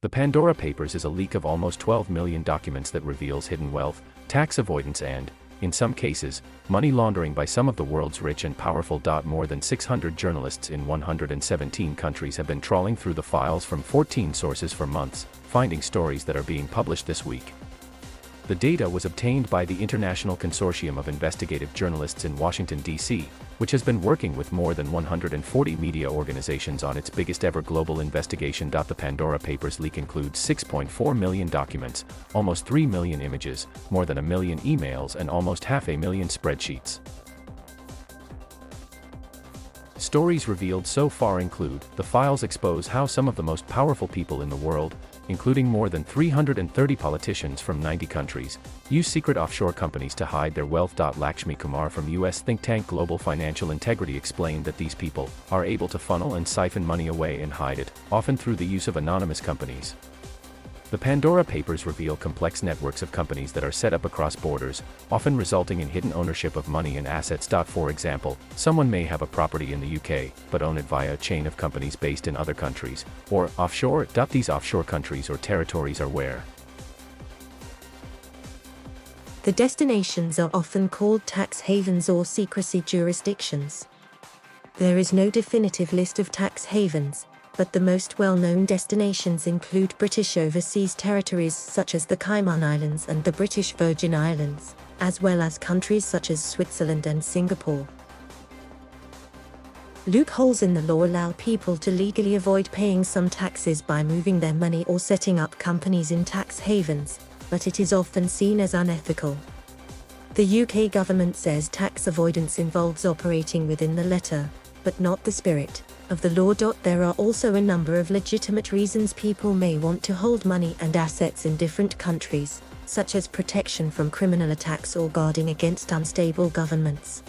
The Pandora Papers is a leak of almost 12 million documents that reveals hidden wealth, tax avoidance and, in some cases, money laundering by some of the world's rich and powerful. More than 600 journalists in 117 countries have been trawling through the files from 14 sources for months, finding stories that are being published this week. The data was obtained by the International Consortium of Investigative Journalists in Washington, D.C., which has been working with more than 140 media organizations on its biggest ever global investigation. The Pandora Papers leak includes 6.4 million documents, almost 3 million images, more than 1 million emails and almost 500,000 spreadsheets. Stories revealed so far include: the files expose how some of the most powerful people in the world, including more than 330 politicians from 90 countries, use secret offshore companies to hide their wealth. Lakshmi Kumar from US think tank Global Financial Integrity explained that these people are able to funnel and siphon money away and hide it, often through the use of anonymous companies. The Pandora Papers reveal complex networks of companies that are set up across borders, often resulting in hidden ownership of money and assets. For example, someone may have a property in the UK, but own it via a chain of companies based in other countries, or offshore. These offshore countries or territories are where the destinations are often called tax havens or secrecy jurisdictions. There is no definitive list of tax havens, but the most well-known destinations include British overseas territories such as the Cayman Islands and the British Virgin Islands, as well as countries such as Switzerland and Singapore. Loopholes in the law allow people to legally avoid paying some taxes by moving their money or setting up companies in tax havens, but it is often seen as unethical. The UK government says tax avoidance involves operating within the letter, but not the spirit, of the law. There are also a number of legitimate reasons people may want to hold money and assets in different countries, such as protection from criminal attacks or guarding against unstable governments.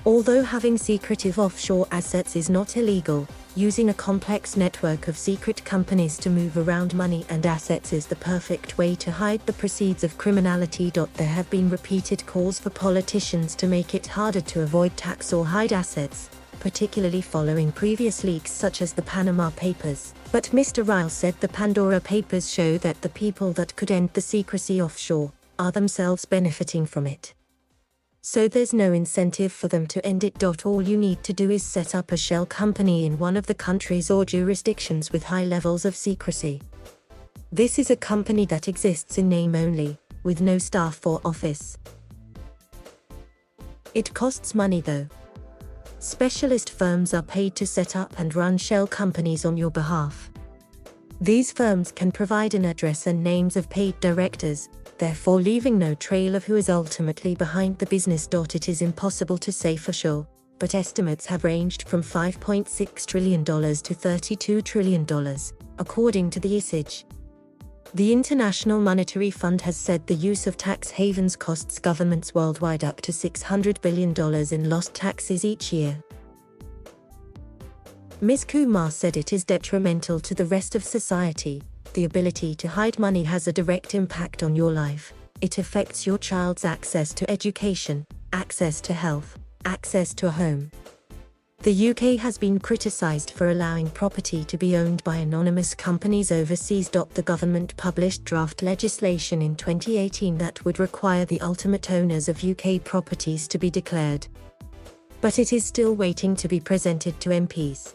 Although having secretive offshore assets is not illegal, using a complex network of secret companies to move around money and assets is the perfect way to hide the proceeds of criminality. There have been repeated calls for politicians to make it harder to avoid tax or hide assets, particularly following previous leaks such as the Panama Papers. But Mr. Ryle said the Pandora Papers show that the people that could end the secrecy offshore are themselves benefiting from it. So there's no incentive for them to end it. All you need to do is set up a shell company in one of the countries or jurisdictions with high levels of secrecy. This is a company that exists in name only, with no staff or office. It costs money though. Specialist firms are paid to set up and run shell companies on your behalf. These firms can provide an address and names of paid directors, therefore leaving no trail of who is ultimately behind the business. It is impossible to say for sure, but estimates have ranged from $5.6 trillion to $32 trillion, according to the ISIG. The International Monetary Fund has said the use of tax havens costs governments worldwide up to $600 billion in lost taxes each year. Ms. Kumar said it is detrimental to the rest of society. The ability to hide money has a direct impact on your life. It affects your child's access to education, access to health, access to a home. The UK has been criticised for allowing property to be owned by anonymous companies overseas. The government published draft legislation in 2018 that would require the ultimate owners of UK properties to be declared. But it is still waiting to be presented to MPs.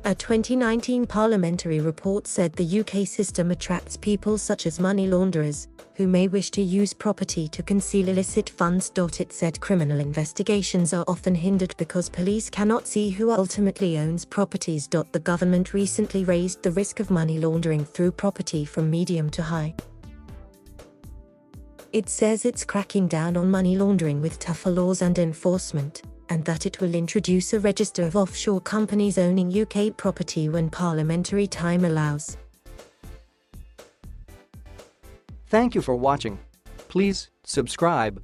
A 2019 parliamentary report said the UK system attracts people such as money launderers, who may wish to use property to conceal illicit funds. It said criminal investigations are often hindered because police cannot see who ultimately owns properties. The government recently raised the risk of money laundering through property from medium to high. It says it's cracking down on money laundering with tougher laws and enforcement, and that it will introduce a register of offshore companies owning UK property when parliamentary time allows. Thank you for watching. Please subscribe.